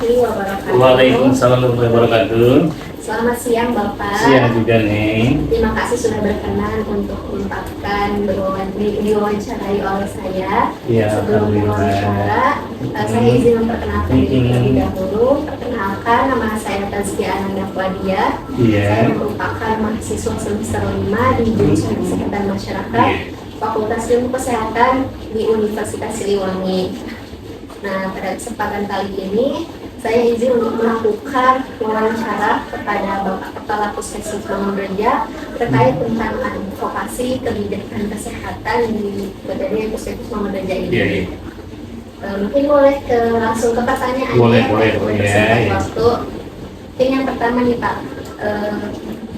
warahmatullahi wabarakatuh. Waalaikumsalam warahmatullahi wabarakatuh. Selamat siang Bapak. Siang juga nih. Terima kasih sudah berkenan untuk menyempatkan diwawancarai oleh saya. Ya, Sebelum diwawancara, saya izin memperkenalkan diri terlebih dahulu. Perkenalkan, nama saya Tazkia Ananda Fuadia. Saya merupakan mahasiswa semester 5 di jurusan Kesehatan Masyarakat, Fakultas Ilmu Kesehatan di Universitas Siliwangi. Nah, pada kesempatan kali ini saya izin untuk melakukan wawancara kepada Bapak Kepala Puskesmas Mangunreja terkait tentang advokasi kebijakan kesehatan di Badan Puskesmas Mangunreja ini. Mungkin boleh langsung ke pertanyaannya. Boleh. Waktu. Mungkin yang pertama nih Pak,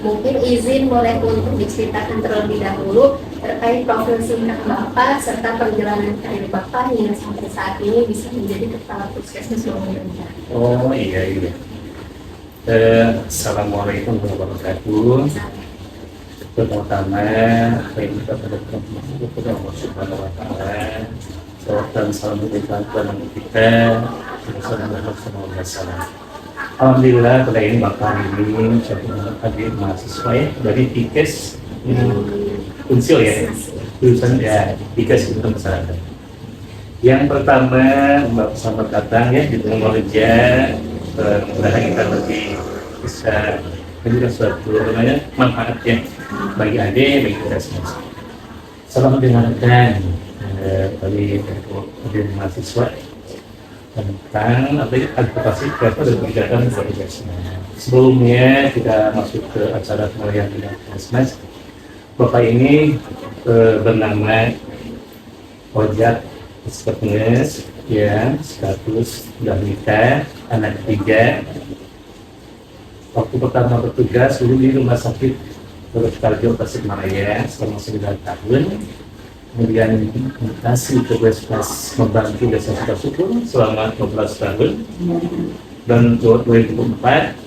mungkin izin boleh untuk diceritakan terlebih dahulu terkait profil singkat Bapak serta perjalanan karir Bapak hingga sampai saat ini bisa menjadi Kepala Puskesmas Mangunreja. Oh iya. Assalamualaikum warahmatullahi wabarakatuh. Pertama-tama saya minta kepada Allah Subhanahu Wa Taala dan salam berikan kepada kita Sallallahu Alaihi Wasallam. Alhamdulillah pada ini Bapak ini hadir mahasiswa ya dari TIKES Unsil ya, jurusan ya TIKES itu masyarakat. Yang pertama Bapak selamat datang ya di Mangunreja. Mudah-mudahan kita lebih bisa menjadi suatu manfaat ya bagi adik, bagi kita semua. Selamat mendengarkan dari mahasiswa tentang advokasi dan kebijakan Puskesmas. Sebelumnya kita masuk ke acara pemilihan Puskesmas. Bapak ini bernama Ojat Puskesmas yang status sudah nikah, anak 3. Waktu pertama bertugas dulu di Rumah Sakit Dr. Karjo Tasikmalaya selama 9 tahun. Kemudian mutasi ke Puskesmas membantu Desa Sukasukur selama 12 tahun. Dan 2004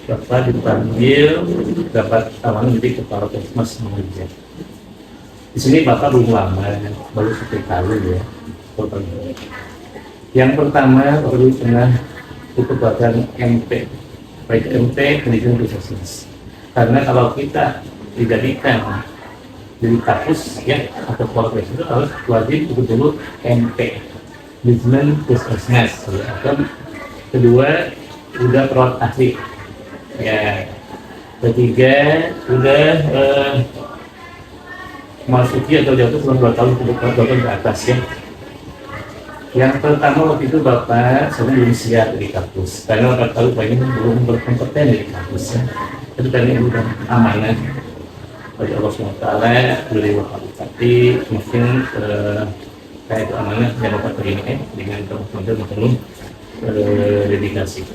Bapak dipanggil dapat amanah menjadi Kepala Puskesmas Mangunreja. Di sini Bapak belum lama, baru 1 tahun ya. Yang pertama Bapak pernah ikut bagian MP, baik MP pendidikan Puskesmas. Karena kalau kita dijadikan jadi kapus ya atau polres itu harus wajib ikut dulu MP manajemen Puskesmas ya. Atau kedua udah perawat ahli ya, ketiga udah masuki atau jatuh selama 2 tahun ke atas ya. Yang pertama waktu itu Bapak saya belum siap di kampus karena Bapak tahu Pak ini belum berkompeten di kampus ya. Itu tadi udah amanah bagi Allah SWT, beliau Bapak Bupati, mungkin saya itu amanah yang Bapak terima dengan teman-teman penuh dedikasi.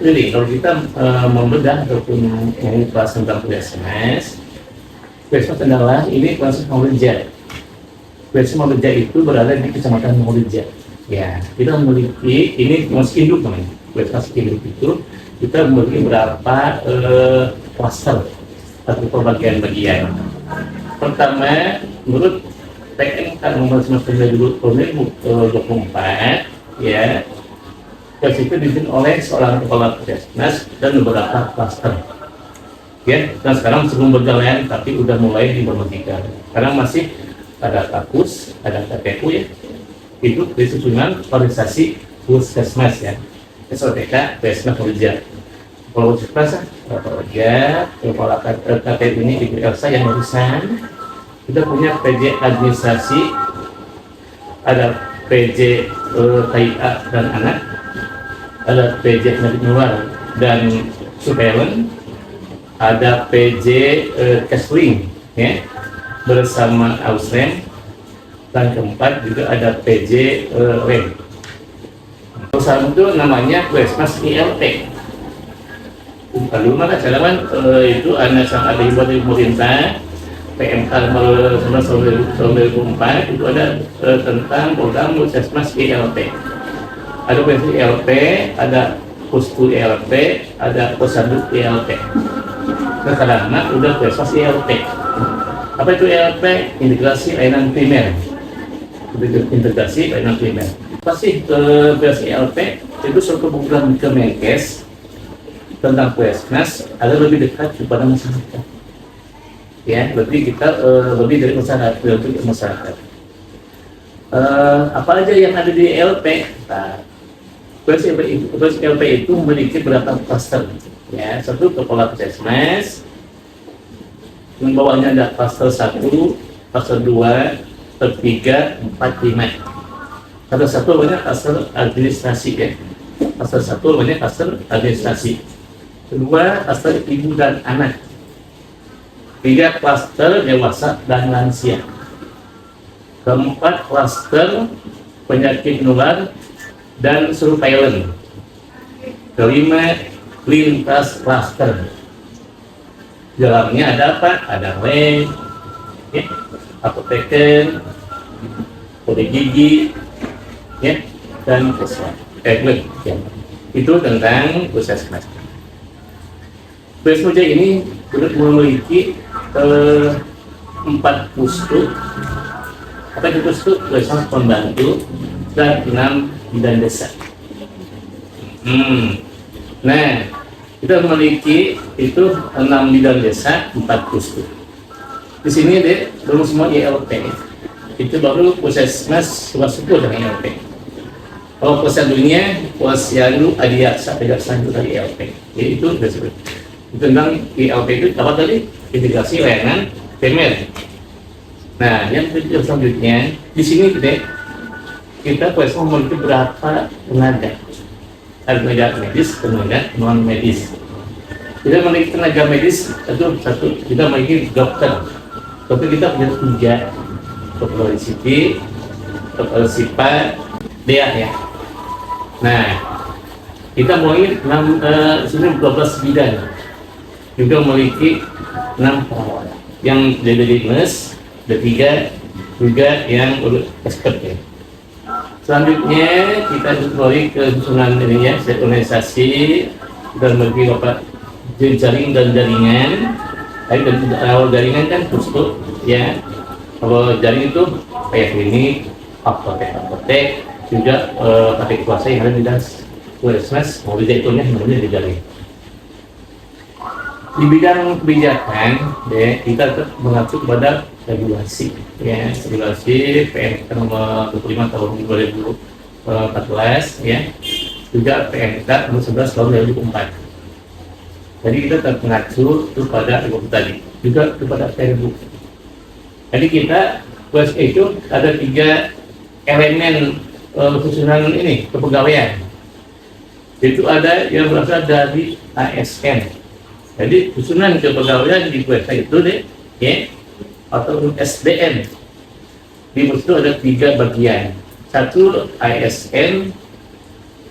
Jadi kalau kita membedah ataupun mengupas tentang Puskesmas adalah ini Puskesmas Mangunreja. Puskesmas Mangunreja itu berada di Kecamatan Mangunreja. Ya, kita memiliki ini masih induk namanya. Puskesmas induk itu kita memiliki beberapa klaster atau bagian-bagian. Pertama, menurut PMK nomor 19 2024 ya, Puskesmas itu dipimpin oleh seorang kepala Puskesmas dan beberapa klaster. Ya, dan sekarang sebelum berjalan tapi udah mulai diberhentikan. Karena masih ada kapus, ada KPU ya. Itu disusunan organisasi Puskesmas ya. SOTK Puskesmas Mangunreja. Kalau Puskesmas kepala KPU ini Ibu Elsa yang barusan. Kita punya PJ administrasi, ada PJ KIA dan anak, ada PJ penyakit menular dan surveillance, ada PJ Casling ya bersama Ausrem, dan keempat juga ada PJ Rem. Perusahaan itu namanya Puskesmas ILT. Lalu mana carawan itu ada sang ada himbauan dari pemerintah PMK nomor 19 tahun 2004 itu ada tentang program Puskesmas ILT. Ada Puskesmas ILT, ada Pusku ILT, ada Posyandu ILT. Sekarang udah Puskesmas ILT. Apa itu ILT? Integrasi layanan primer. Integrasi layanan primer. apa sih PSILP itu suatu program Kemenkes tentang Puskesmas agar lebih dekat kepada masyarakat. Ya, berarti kita lebih dari masyarakat, lebih dari masyarakat. Apa aja yang ada di LP? Nah, PSILP itu memiliki berapa klaster? Ya, satu kepala Puskesmas, yang bawahnya ada klaster 1, klaster 2, klaster 3, 4, 5. Klaster 1 namanya klaster administrasi ya. Klaster 1 namanya klaster administrasi. Kedua, klaster ibu dan anak. 3, klaster dewasa dan lansia. Keempat, klaster penyakit menular dan surveillance. Kelima, lintas klaster. Dalamnya ada apa? Ada lab, ya, apoteker, kode gigi, ya, dan ya. Itu tentang Puskesmas. Puskesmas ini memiliki 4 pustu. Apa itu pustu? Puskesmas pembantu dan 6 bidan desa. Nah, kita memiliki itu 6 bidan desa, 4 pustu. Di sini deh belum semua ILP. Itu baru Puskesmas sudah dengan ILP. Kalau Posyandunya, Posyandu Adiaksa tidak selanjutnya dari ILP. Jadi itu sudah sebut. Tentang ILP itu apa tadi? Integrasi layanan primer. Nah, yang selanjutnya di sini kita Puskesmas memiliki berapa tenaga? Ada tenaga medis, tenaga non medis. Kita memiliki tenaga medis satu kita memiliki dokter. Dokter kita punya 3, dokter ICP, dokter SIPA, DEA ya. Nah, kita memiliki 12 bidan. Juga memiliki 6 perawat. Yang dari nurse, ada 3 juga yang expert ya. Selanjutnya kita kembali ke susunan ini ya, organisasi dan bagi bapak jaring dan jaringan. Tapi dari awal jaringan kan pustu ya. Kalau jaring itu kayak klinik, apotek, juga praktek kuasa yang ada di dalam Puskesmas, mau direkturnya namanya di jaring. Di bidang kebijakan, ya, kita mengacu kepada regulasi, ya, regulasi PMK nomor 25 tahun 2014, ya, juga PMK nomor 11 tahun 2004. Jadi kita tetap mengacu kepada regulasi tadi, juga kepada Perbu. Jadi kita itu ada 3 elemen susunan ini kepegawaian. Itu ada yang berasal dari ASN. Jadi susunan kepegawaian di PSK itu deh, ya, atau SDM. Di itu ada 3 bagian. 1 ASN,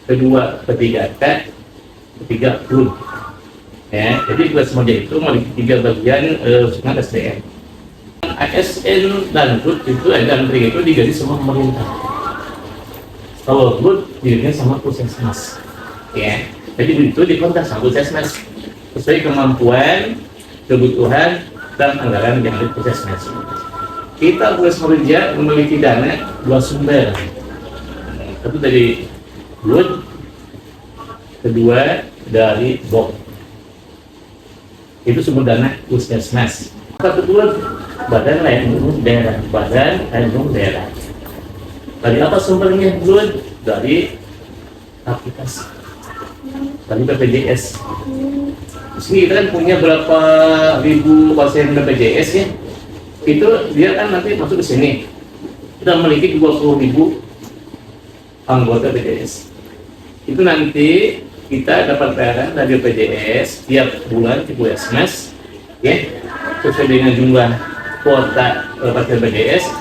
kedua P3K, ketiga PUN. Ya, jadi Puskesmas itu memiliki 3 bagian susunan SDM. ASN dan PUN itu dan PUN itu diganti sama pemerintah. Kalau PUN diganti sama Puskesmas. Ya, jadi itu dikontak sama Puskesmas sesuai kemampuan, kebutuhan, dan anggaran yang ada di Puskesmas. Kita Puskesmas memiliki dana 2 sumber. Satu dari PUN, kedua dari BOK. Itu sumber dana Puskesmas. Kedua, Badan Layanan Umum Daerah. Badan Layanan Umum Daerah. Dari apa sumbernya PUN? Dari aplikasi, dari BPJS. Sini kita kan punya berapa ribu pasien BPJS ya, itu dia kan nanti masuk ke sini. Kita memiliki 20.000 anggota BPJS. Itu nanti kita dapat bayaran dari BPJS tiap bulan di Puskesmas, ya, sesuai dengan jumlah kuota pasien BPJS.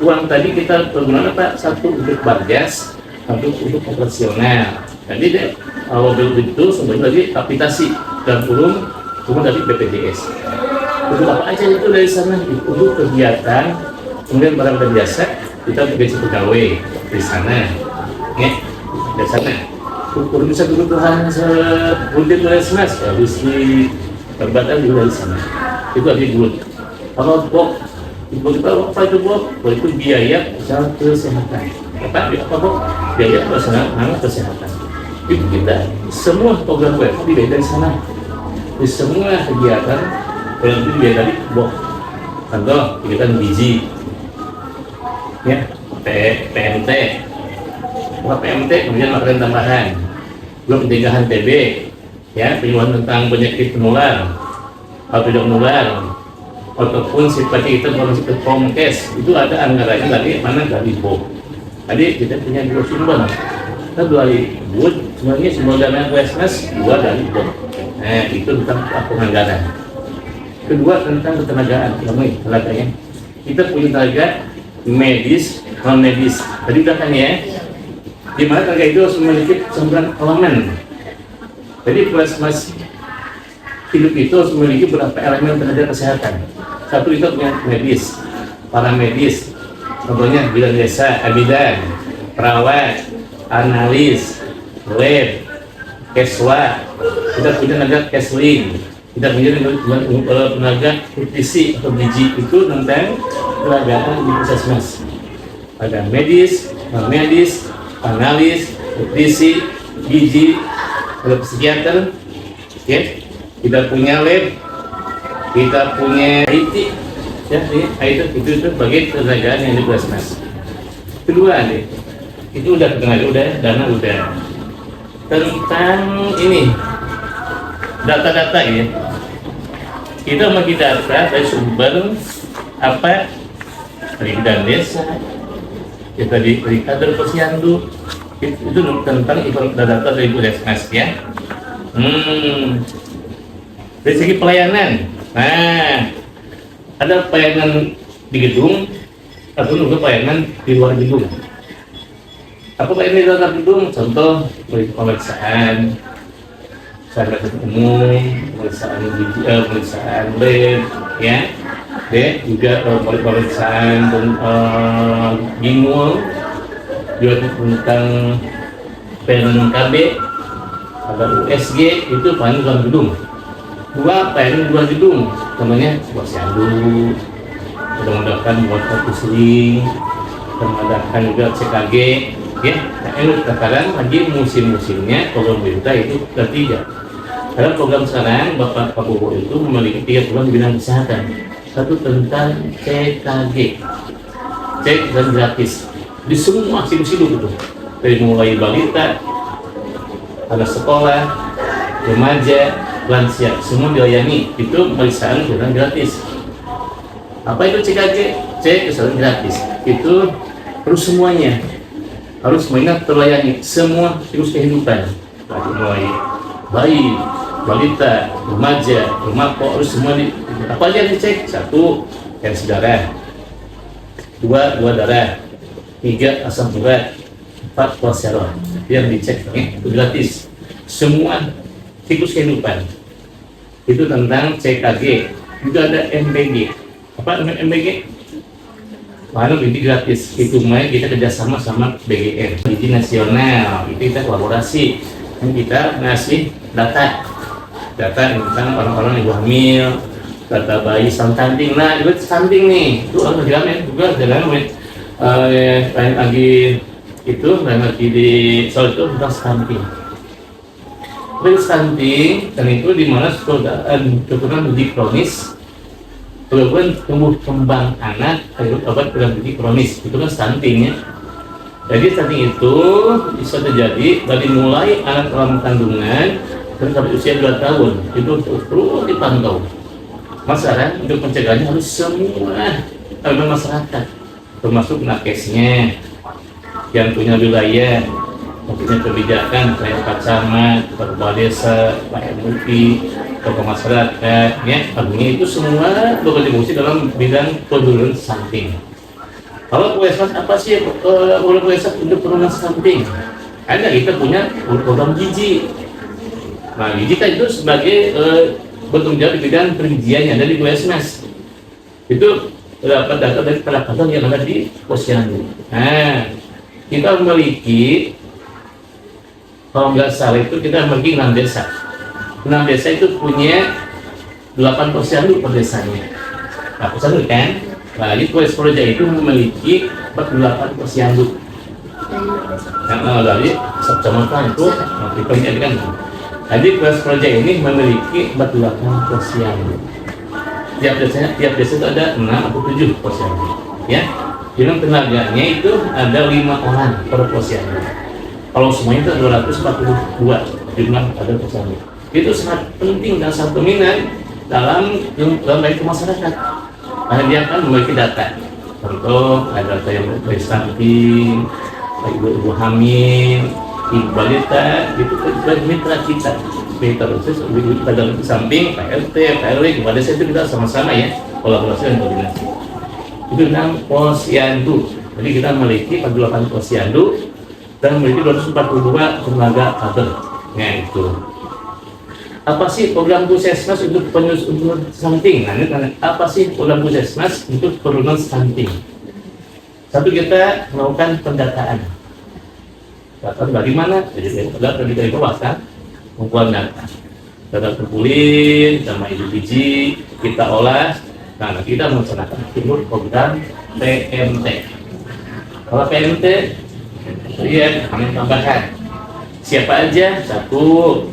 Uang tadi kita pergunakan apa? 1 untuk bargas, 1 untuk operasional. Jadi deh, kalau begitu sebenarnya tadi kapitasi dan kurung dari BPJS. Untuk apa aja itu dari sana? Untuk kegiatan, kemudian barang dan jasa kita bekerja pegawai di sana, ya, di sana. Untuk bisa kebutuhan sebulan Puskesmas harus terbatas juga dari sana. Itu ada dulu. Kalau BOK, apa itu BOK? Itu biaya usaha kesehatan. Tapi apa bu? Biaya pelaksanaan kesehatan. Itu kita semua program WFH dibiayai dari sana. Di semua kegiatan kalau itu dibiayai dari bu. Contoh kegiatan gizi, ya PMT, PMT kemudian makanan tambahan, belum pencegahan TB, ya penyuluhan tentang penyakit penular atau tidak menular, ataupun sifatnya itu masih ke Komkes, itu ada anggarannya dari mana, dari BO. Tadi kita punya dua sumber, kita dua ibu, sebenarnya sumber dana Puskesmas dua dari BO. Nah itu tentang penganggaran. Kedua tentang ketenagaan, tenaganya. Kita punya tenaga medis, non medis. Tadi udah kan ya, di mana tenaga itu harus memiliki 9 elemen. Jadi Puskesmas hidup itu harus memiliki beberapa elemen tenaga kesehatan. Satu itu punya medis, para medis, contohnya bidan desa, bidan, perawat, analis, lab, keswa. Kita punya tenaga kesling, kita punya tenaga nutrisi atau gizi. Itu tentang peragaan di Puskesmas. Ada medis, non medis, analis, nutrisi, gizi, ada psikiater, ya. Kita punya lab, kita punya IT, ya, itu bagian ketenagaan yang di Puskesmas. Kedua nih, itu udah tenaga, udah dana, udah. Tentang ini data-data ya, kita bagi data dari sumber apa, dari bidan desa, kita dari kader posyandu, itu tentang data dari Puskesmas ya. Dari segi pelayanan, nah ada pelayanan di gedung atau juga pelayanan di luar gedung. Apa pelayanan di luar gedung? Contoh pemeriksaan sahabat umum, pemeriksaan lab, ya, juga pemeriksaan ginjal, juga tentang pelayanan KB, ada USG, itu pelayanan di luar gedung. Dua pelayanan di luar gedung, namanya posyandu, mudah-mudahan buat konseling, mengadakan juga CKG, ya. Nah, ini sekarang lagi musim-musimnya program pemerintah itu ketiga. Karena program sekarang Bapak Prabowo itu memiliki 3 program di bidang kesehatan. Satu tentang CKG, cek dan gratis di semua situ-situ gitu, dari mulai balita, anak sekolah, remaja, lansia, semua dilayani. Itu pemeriksaan kesehatan gratis. Apa itu CKG? Cek kesehatan gratis. Itu harus semuanya, harus mengingat terlayani semua siklus kehidupan, dari mulai bayi, balita, remaja, remaja, harus semua apa aja dicek. Satu, tensi darah, dua darah, 3 asam urat, 4 kolesterol, yang dicek itu gratis. Semua siklus kehidupan itu tentang CKG. Juga ada MBG. Apa MBG? Lalu ini gratis. Itu main kita kerjasama sama BGN, Gizi Nasional. Itu kita kolaborasi dan kita ngasih data tentang orang-orang ibu hamil, data bayi stunting. Nah, itu stunting nih, itu harus jalan juga jalan lain lagi itu, lain lagi di soal itu tentang stunting. Stunting dan itu di mana keturunan uji kronis, kemudian tumbuh kembang anak, obat gizi kronis, itu kan stunting ya. Jadi stunting itu bisa terjadi dari mulai anak dalam kandungan dan sampai usia 2 tahun, itu perlu dipantau. Masyarakat untuk pencegahannya harus semua elemen masyarakat, termasuk nakesnya, yang punya wilayah, maksudnya kebijakan kayak Pak Camat, Kepala Desa, Pak MUI, tokoh masyarakat, ya, artinya itu semua berkontribusi dalam bidang penurunan stunting. Kalau Puskesmas apa sih program Puskesmas untuk penurunan stunting? Ada, kita punya program gizi. Nah, gizi kan itu sebagai bertanggung jawab di bidang periziannya dari Puskesmas. Itu dapat data dari pelaksanaan yang ada di posyandu. Nah, kita memiliki, kalau nggak salah itu kita memiliki 6 desa. 6 desa itu punya 8 posyandu per desanya. Nah, posyandu kan? Nah, di Puskesmas itu memiliki 48 posyandu. dari desa. Dari kecamatan itu tipe-nya kan. Jadi proyek ini memiliki 48 posyandu. Tiap desa itu ada 6 atau 7 posyandu. Ya, dengan tenaganya itu ada 5 orang per posyandu. Kalau semuanya itu 242 jumlah ada posyandu. Itu sangat penting dan sangat dominan dalam baik ke masyarakat. Karena dia akan memiliki data. Contoh ada data yang bersambing, ibu hamil, ibu balita, itu kan mitra kita. Mitra proses kita dalam samping PLT, PLW, kepada saya itu kita sama-sama ya kolaborasi dan koordinasi. Itu namanya posyandu. Jadi kita memiliki 48 posyandu dan memiliki 242 tenaga kader. Nah itu. Apa sih program Puskesmas untuk penurunan stunting? Nah, apa sih program Puskesmas untuk penurunan stunting? Satu, kita melakukan pendataan. Data bagaimana? Jadi data dari bawah kan, mengumpulkan data. Data terkumpulin sama ibu biji, kita olah. Nah, kita melaksanakan program PMT. Kalau PMT, lihat kami tambahkan siapa aja? Satu,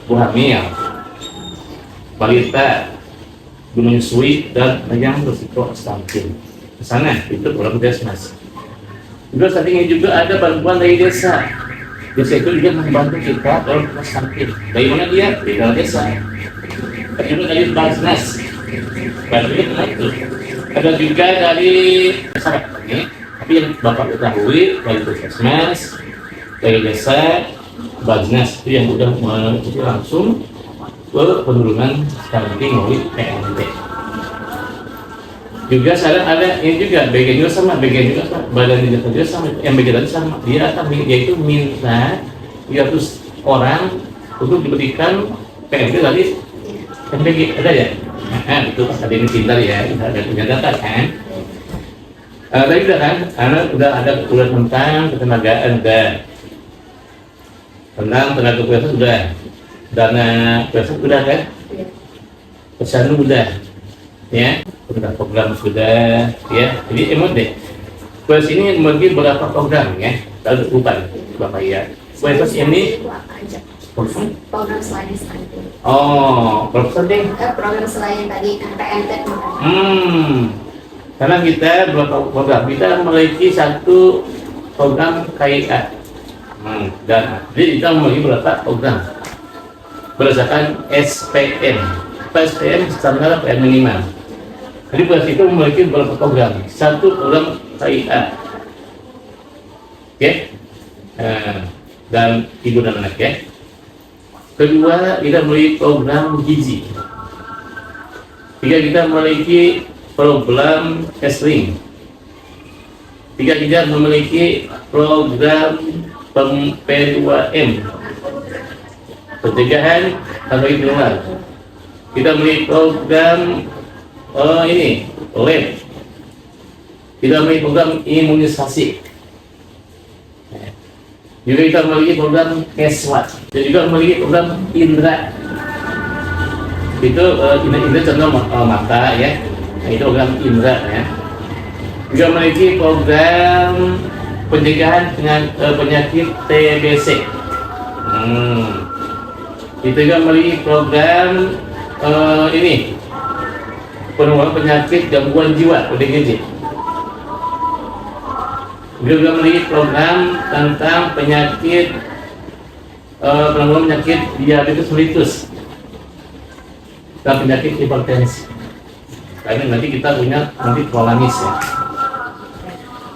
ibu hamil, balita, menyusui, dan yang berisiko stunting. Ke sana itu program Puskesmas. Juga saat ini juga ada bantuan dari desa. Desa itu juga membantu kita dalam stunting. Dari mana dia? Dari dalam desa. Ada juga dari Basnas. Bantunya itu. Ada juga dari masyarakat ini. Tapi yang Bapak ketahui dari Puskesmas, dari desa, Basnas itu yang sudah mengikuti langsung ke penurunan stunting melalui PMT. Juga sekarang ada ini juga bagian juga sama, badan dinas juga sama, yang bagian tadi sama. Dia akan yaitu minta 300 orang untuk diberikan PMT dari MPG, ada ya? Nah, itu pas ada ini pintar ya, ada punya data kan? Tadi udah kan, udah ada kuliah tentang ketenagaan dan tentang tenaga kesehatan sudah, dana kesehatan sudah kan, pesan sudah, ya, program sudah, ya. Jadi emang deh, Puskesmas ini memiliki beberapa program ya, kalau bukan Bapak ya. Puskesmas ini program selain stunting. Oh, program stunting? Program selain tadi PMT. Karena kita beberapa program, kita memiliki satu program KIA. Dan jadi kita memiliki beberapa program berdasarkan SPM. SPM standar PM minimal. Jadi Puskesmas itu memiliki beberapa program. Satu program KIA, oke, dan ibu dan anak ya. Kedua, kita memiliki program gizi. Tiga, kita memiliki program Esling. Tiga, kita memiliki program P2M, pencegahan bagi keluar. Kita memiliki program ini lab. Kita memiliki program imunisasi. Juga kita memiliki program Keswat. Dan juga memiliki program Indra. Itu Indra contoh mata ya. Nah, itu program Indra ya. Juga memiliki program pencegahan penyakit TBC. Itu juga memiliki program ini penanggulangan penyakit gangguan jiwa (ODGJ). Juga memiliki program tentang penyakit penanggulangan penyakit diabetes mellitus dan penyakit hipertensi. Karena nanti kita punya prolamis ya.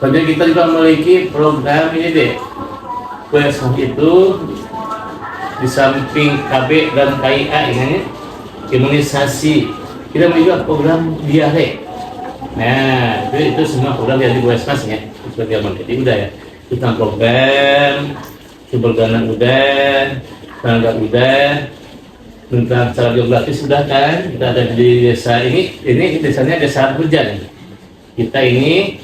Kemudian kita juga memiliki program ini deh, Puskesmas itu di samping KB dan KIA ini imunisasi, kita memiliki juga program diare. Nah, itu semua program yang di Puskesmas ya, sebagai jadi udah ya. Tentang program sumber dana udah, tenaga udah, tentang secara geografis sudah kan. Kita ada di desa ini desanya desa Hujan. Kita ini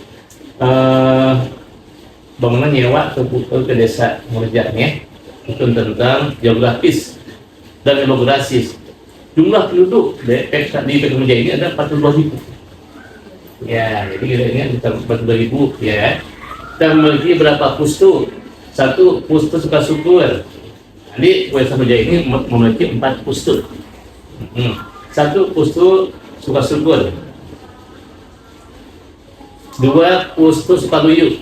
bangunan nyewa ke desa Murjan ya. Itu tentang geografis dan demografis. Jumlah penduduk di PKM ini ada 42.000. Ya, jadi ini ada 42.000 ya. Kita memiliki berapa pustu? Satu, pustu suka syukur. Jadi Wali Samudra ini memiliki 4 pustu. Satu, pustu suka syukur. 2, pustu suka luyu.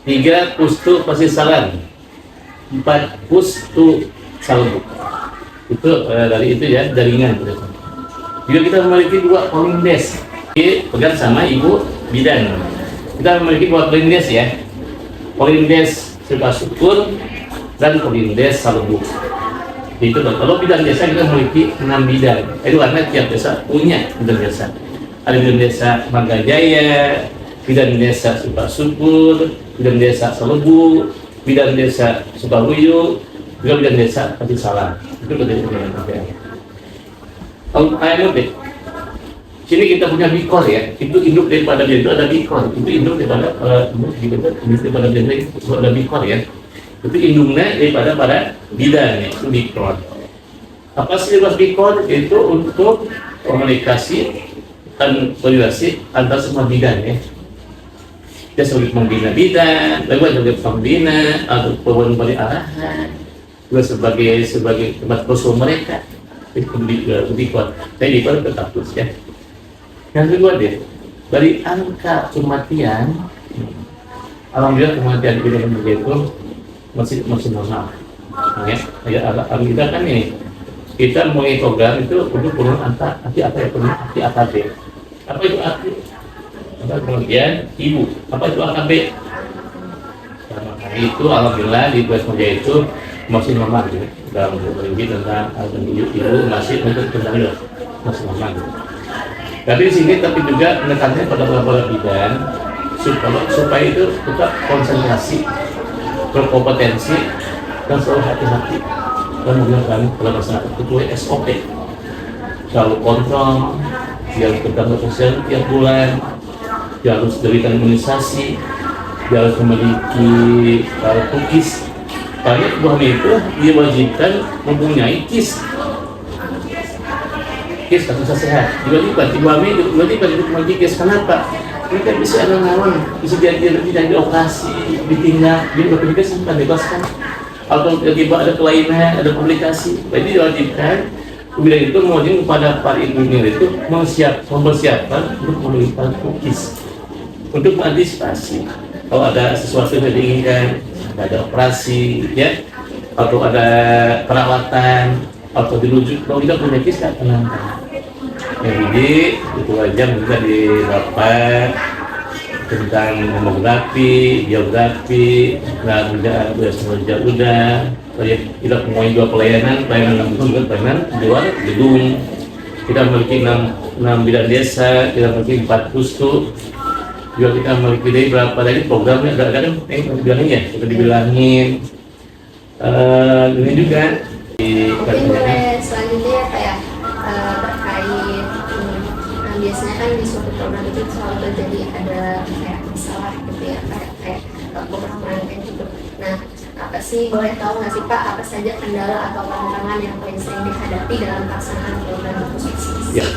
3, pustu kasih salam. 4, pustu salbu. Itu dari itu ya, jaringan. Juga kita memiliki 2 polling desk. Pegang sama ibu bidan. Kita memiliki 2 polling desk ya. Polling desk suka syukur dan polling desk salbu. Itu kalau bidan desa kita memiliki 6 bidan. Itu karena tiap desa punya bidan desa. Ada bidan desa Manggajaya, bidan desa suka syukur, bidan desa salbu, bidan desa Sukaluyu, juga bidan desa kasih salam. Itu betul bidan desa. Kalau ayam deh, sini kita punya bikor ya. Itu induk daripada bidan itu ada bikor. Itu induk daripada induk daripada bidan itu ada bikor ya. Itu induknya daripada para bidan ya, itu bikor. Apa sih tugas bikor? Itu untuk komunikasi dan koordinasi antar semua bidan ya. Dia sebagai pembina bidan, lalu sebagai pembina atau pemberi arahan, juga sebagai tempat kosong mereka. Itu bikor. Saya bikor tetap terus ya. Yang kedua deh, dari angka kematian, alhamdulillah kematian di bidan itu masih normal. Ya, alhamdulillah kan ini kita mulai program itu untuk turun angka anti AKB. Apa itu AKB? Apa kemudian ibu? Apa itu AKB? Karena itu alhamdulillah di Wali Samudra itu masih normal gitu. Dalam berbagi tentang ibu masih untuk tentang itu masih normal. Gitu. Tapi di sini tapi juga menekannya pada para bidan supaya itu tetap konsentrasi, berkompetensi dan selalu hati-hati dan menggunakan dalam masyarakat sesuai SOP. Selalu kontrol, dia harus bertanggung sosial tiap bulan, dia harus diberikan imunisasi, dia harus memiliki tukis. Karena ibu hamil itu diwajibkan mempunyai KIS kasus sehat. Juga ibu hamil diwajibkan untuk memiliki KIS. Kenapa? Mereka bisa ada lawan, bisa jadi operasi, ditinggal, dia berpikir sampai bebaskan, atau tiba-tiba ada kelainan, ada komplikasi. Jadi diwajibkan kemudian itu mewajibkan kepada para ibu hamil itu mempersiapkan untuk memberikan tukis untuk mengantisipasi kalau ada sesuatu yang diinginkan, ada operasi, ya, atau ada perawatan, atau dirujuk. Kalau tidak punya KIS, tidak tenangkan. Jadi itu aja juga di Bapak tentang demografi, geografi, dan juga udah kita mempunyai 2 pelayanan langsung dan pelayanan di luar gedung. Kita memiliki 6 bidan desa, kita memiliki 4 pustu, juga kita memiliki dari berapa tadi programnya kadang-kadang bilangin ya, kita dibilangin ini juga di mungkin boleh selanjutnya ya kayak terkait biasanya kan di suatu program itu selalu terjadi ada kayak masalah gitu ya, kayak program kayak gitu. Nah, apa sih, boleh tahu nggak sih Pak, apa saja kendala atau tantangan yang paling sering dihadapi dalam pelaksanaan program puskesmas? Ya,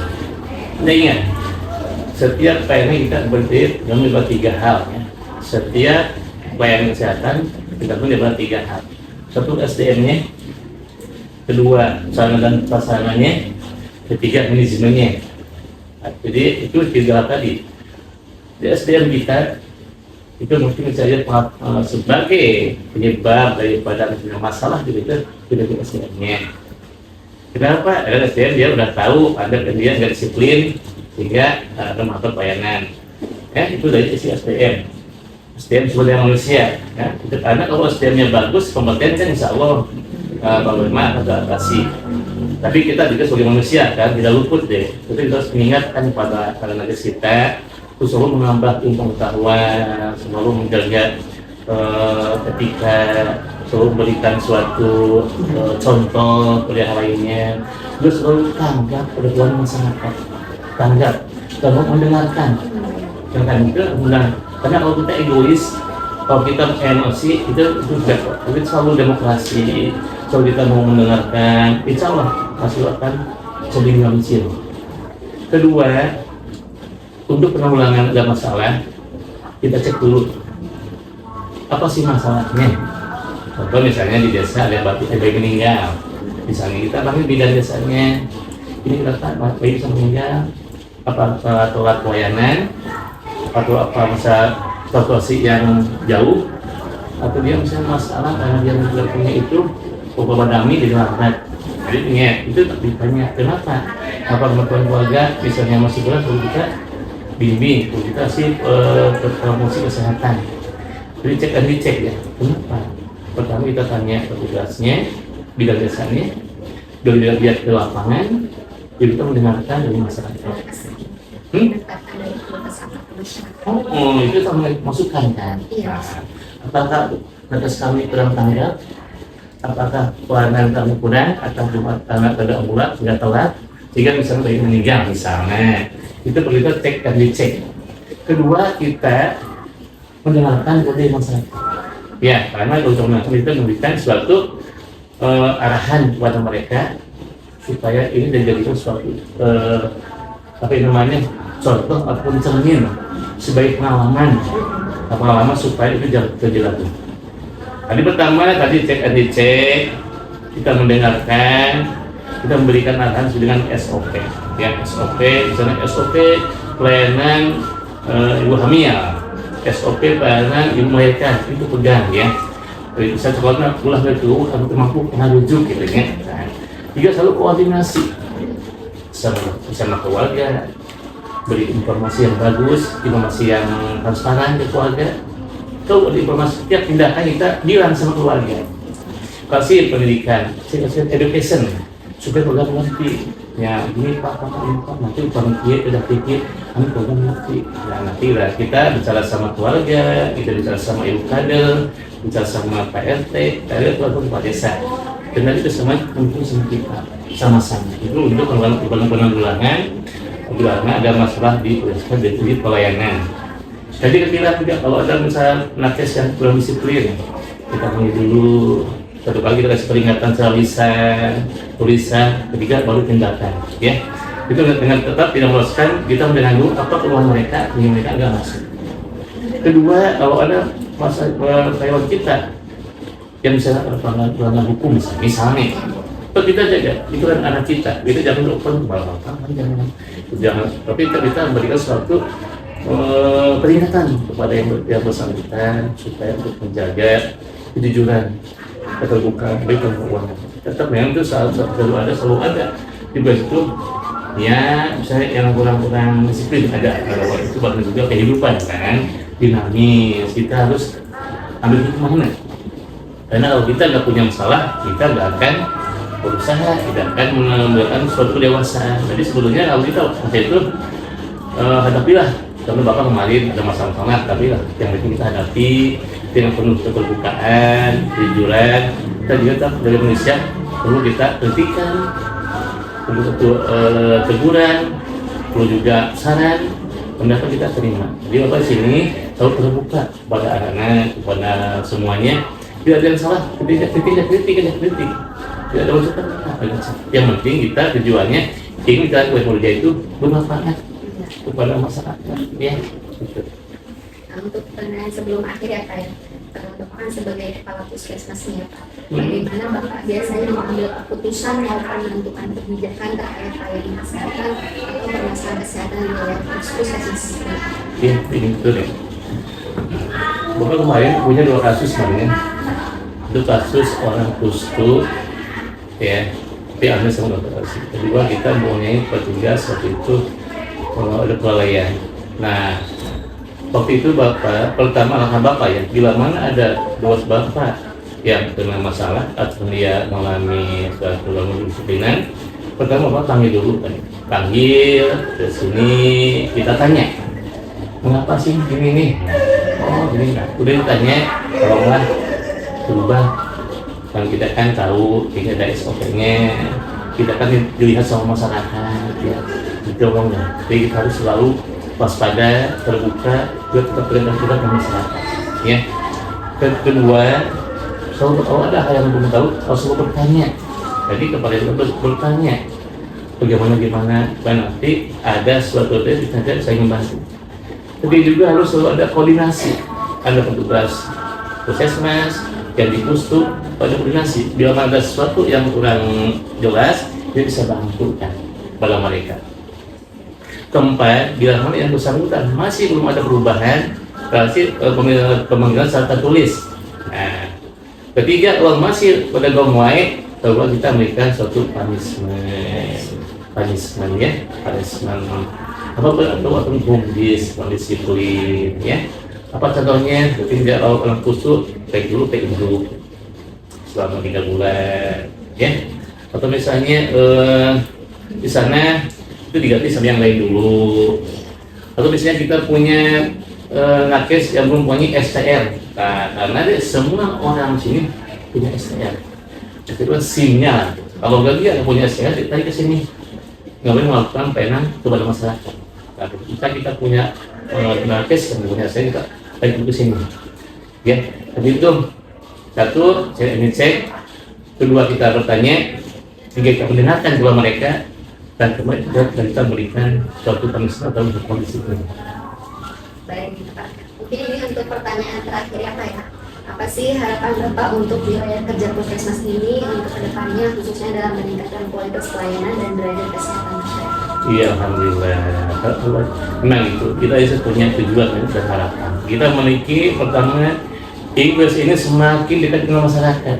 Anda ingat setiap pelayanan kita berdiri dalam 3 hal ya. Setiap pelayanan kesehatan kita pun dalam 3 hal. Satu, SDM-nya, kedua, sarana dan prasarananya, ketiga, manajemennya. Nah, jadi itu 3 hal tadi. Di SDM kita itu mungkin saja sebagai penyebab daripada masalah gitu itu SDM-nya. Kenapa? Karena SDM dia udah tahu ada dia nggak disiplin sehingga melakukan pelayanan. Ya, itu dari sisi SDM. SDM sebagai manusia. Ya, itu karena kalau SDM-nya bagus, kompeten kan insya Allah Panglima akan teratasi. Tapi kita juga sebagai manusia kan tidak luput deh. Jadi kita harus mengingatkan pada nakes kita untuk selalu menambah ilmu pengetahuan, selalu menjaga ketika selalu memberikan suatu contoh pada yang lainnya. Terus selalu tanggap pada Tuhan masyarakat, tanggap dan mendengarkan. Jangan itu karena kalau kita egois, kalau kita emosi itu juga. Kita selalu demokrasi, selalu kita mau mendengarkan, insya Allah hasil akan lebih kecil. Kedua, untuk penanggulangan ada masalah, kita cek dulu apa sih masalahnya. Contoh misalnya di desa ada bayi meninggal, misalnya kita panggil bidan desanya, ini bapak bayi bisa meninggal, apa telat pelayanan atau apa masa situasi yang jauh, atau dia misalnya masalah karena dia tidak punya itu dami di dalam. Jadi itu ditanya kenapa? Apa kemampuan keluarga misalnya masih berat, perlu kita bimbing, perlu kita kasih promosi kesehatan. Jadi cek dan dicek ya. Kenapa? Pertama kita tanya petugasnya, bidang desanya, dari lihat ke lapangan, jadi kita mendengarkan dari masyarakat. Itu sama masukan kan? Nah, apakah batas kami kurang tanggap? Apakah pelayanan kami kurang atau cuma karena tidak mulat, tidak telat, sehingga misalnya bayi meninggal misalnya, itu perlu kita cek dan dicek. Kedua, kita mendengarkan dari masyarakat. Ya, karena untuk kita memberikan suatu arahan kepada mereka supaya ini dijadikan suatu apa namanya contoh ataupun cermin sebagai pengalaman supaya itu jangan terjadi lagi. Tadi pertama tadi cek and dicek, kita mendengarkan, kita memberikan arahan dengan SOP. Ya, SOP, misalnya SOP pelayanan ibu hamil, SOP pelayanan ibu melahirkan, itu pegang ya. Jadi bisa sekolahnya pulang dari dulu, atau mampu pernah rujuk gitu ya. Juga selalu koordinasi sama keluarga, beri informasi yang bagus, informasi yang transparan ke keluarga. Tahu informasi setiap tindakan kita bilang sama keluarga. Kasih pendidikan, kasih education supaya keluarga mengerti. Ya ini pak ini pak nanti kalau dia tidak pikir kami keluarga mengerti. Ya nanti lah kita bicara sama keluarga, kita bicara sama ibu kader, bicara sama Pak RT, keluarga Pak Desa. Dan nanti itu semua mungkin sama kita sama-sama. Itu untuk penanggulangan bila ada masalah di pelayanan. Jadi ketika juga kalau ada misalnya nakes yang kurang disiplin, kita panggil dulu, satu kali kita kasih peringatan secara lisan, tulisan, ketiga baru tindakan, ya. Itu dengan tetap tidak meloloskan, kita mengganggu apa keluhan mereka, yang mereka nggak masuk. Kedua, kalau ada masalah karyawan kita yang misalnya pelanggaran hukum misalnya, kita jaga, itu kan anak kita jangan lupa jangan, tapi kita memberikan suatu peringatan kepada yang bersangkutan supaya untuk menjaga kejujuran, keterbukaan, keuangan. Tetap memang itu selalu ada di bawah itu. Ya, misalnya yang kurang disiplin ada, itu bahkan juga kehidupan kan dinamis. Kita harus ambil hikmahnya. Karena kalau kita nggak punya masalah, kita nggak akan berusaha, tidak akan mengembangkan suatu kedewasaan. Jadi sebetulnya kalau kita itu hadapilah. Karena Bapak kemarin ada masalah, tapi lah yang penting kita hadapi dengan penuh keterbukaan, kejujuran. Kita juga dari Indonesia perlu kita hentikan, perlu teguran, perlu juga saran, pendapat kita terima. Jadi Bapak sini selalu terbuka kepada anak-anak, kepada semuanya. Tidak ada yang salah, kritik. Tidak ada ucapan yang penting kita tujuannya ingin kita bekerja itu bermanfaat kepada masyarakat, ya. Gitu. Untuk pertanyaan sebelum akhir ya Pak ya, Bapak kan sebagai kepala puskesmasnya Pak, bagaimana Bapak biasanya mengambil keputusan maupun menentukan kebijakan terkait pelayanan kesehatan atau permasalahan kesehatan di wilayah puskesmas? Iya, ini betul ya. Bapak kemarin punya 2 kasus kemarin. Itu kasus orang kustu, ya, tapi ada sama dokter. Kedua kita mempunyai petugas waktu itu ada kelalaian. Nah, waktu itu Bapak, pertama langkah Bapak ya, bila mana ada 2 Bapak yang kena masalah atau dia mengalami suatu gangguan kedisiplinan, pertama Bapak panggil dulu kan, panggil ke sini, kita tanya, mengapa sih ini nih? Oh ini enggak, udah ditanya, tolonglah berubah. Kan kita kan tahu, kita ada SOP-nya, kita kan dilihat sama masyarakat, ya, didorong ya. Jadi kita harus selalu waspada, terbuka, juga tetap berinteraksi dengan masyarakat, ya. Kedua, selalu kalau ada hal yang belum tahu, harus selalu bertanya. Jadi kepada kita bertanya, bagaimana, nanti ada suatu dari saya membantu. Tapi juga harus selalu ada koordinasi, ada petugas puskesmas, yang di pustu, pada koordinasi. Bila ada sesuatu yang kurang jelas, dia bisa bantu kan pada mereka. Keempat, bila mana yang bersangkutan masih belum ada perubahan, berarti pemanggilan secara tertulis. Nah, ketiga, kalau masih pada gomwai, kalau kita memberikan suatu punishment ya, apa atau disiplin ya. Apa contohnya? Ketika orang kusut, baik dulu selama 3 bulan ya. Atau misalnya di sana itu diganti sama yang lain dulu. Atau misalnya kita punya nakes yang belum punya STR. Nah, karena semua orang sini punya STR. Itu SIM-nya. Kalau nggak dia punya STR, kita ke sini. Nggak boleh melakukan pelayanan kepada masyarakat. Nah, kita punya nakes yang punya STR, kita tarik ke sini. Ya, tapi itu satu, saya ingin cek. Kedua, kita bertanya. Tiga, kita mendengarkan kepada mereka. Dan kemudian kita berikan suatu punishment atau hukuman disiplin. Baik, Pak. Mungkin ini untuk pertanyaan terakhir ya, Pak ya. Apa sih harapan Bapak untuk wilayah kerja puskesmas ini untuk kedepannya, khususnya dalam meningkatkan kualitas pelayanan dan derajat kesehatan masyarakat? Iya, alhamdulillah. Memang itu kita punya tujuan dan harapan. Kita memiliki pertama, Inggris ini semakin dekat dengan masyarakat.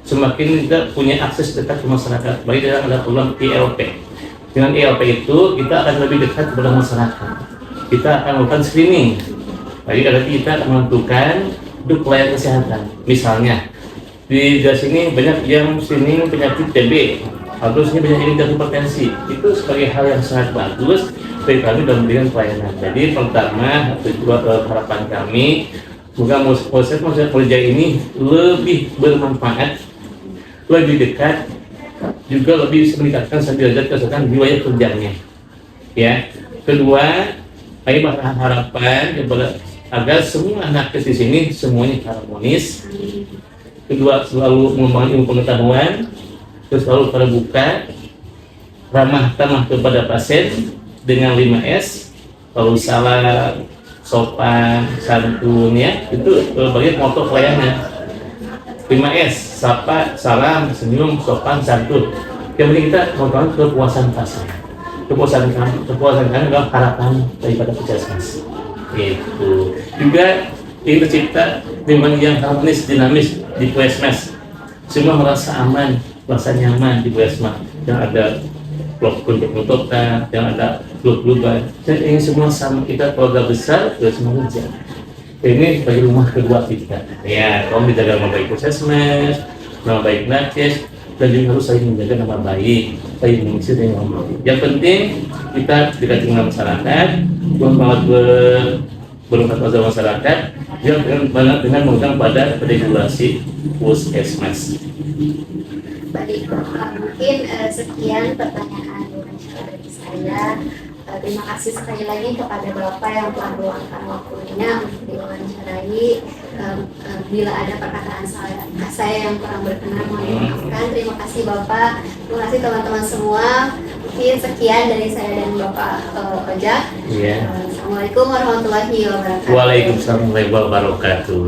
Semakin kita punya akses dekat ke masyarakat. Baik dalam ada program ILP. Dengan ILP itu kita akan lebih dekat kepada masyarakat. Kita akan melakukan screening. Jadi berarti kita akan menentukan untuk pelayanan kesehatan. Misalnya di sini banyak yang screening penyakit TB, harusnya banyak yang hipertensi. Itu sebagai hal yang sangat bagus bagi kami dalam memberikan pelayanan. Jadi pertama, harapan kami semoga proses kerja ini lebih bermanfaat, lebih dekat, juga lebih bisa meningkatkan derajat kesehatan di wilayah kerjanya. Ya. Kedua, kami berharapan agar semua nakes di sini semuanya harmonis. Kedua, selalu membangun ilmu pengetahuan, terus selalu terbuka, ramah tamah kepada pasien dengan 5S, lalu salah, sopan, santun ya, itu bagian moto pelayanan. 5S, sapa, salam, senyum, sopan, santun. Yang penting kita membangun kepuasan pasien. Kepuasan kami adalah harapan daripada puskesmas. Itu juga ingin tercipta lingkungan yang harmonis, dinamis di puskesmas. Semua merasa aman, merasa nyaman di puskesmas. Yang ada blok penutupan, yang ada blok-blokan. Dan ingin semua sama kita keluarga besar, terus semua kerja. Ini sebagai rumah kedua kita. Ya, kalau menjaga nama baik puskesmas, nama baik nakes, dan juga harus saling menjaga nama baik, saling mengisi dengan nama baik. Yang penting kita dekat dengan masyarakat, bermanfaat masyarakat, yang dengan menggunakan pada regulasi puskesmas. Baik, mungkin sekian pertanyaan dari saya. Terima kasih sekali lagi kepada Bapak yang telah meluangkan waktunya untuk diwawancarai. Bila ada perkataan saya yang kurang berkenan, mohon dimaafkan. Terima kasih Bapak, terima kasih teman-teman semua. Mungkin sekian dari saya dan Bapak Ojak. Yeah. Assalamualaikum warahmatullahi wabarakatuh. Waalaikumsalam warahmatullahi wabarakatuh.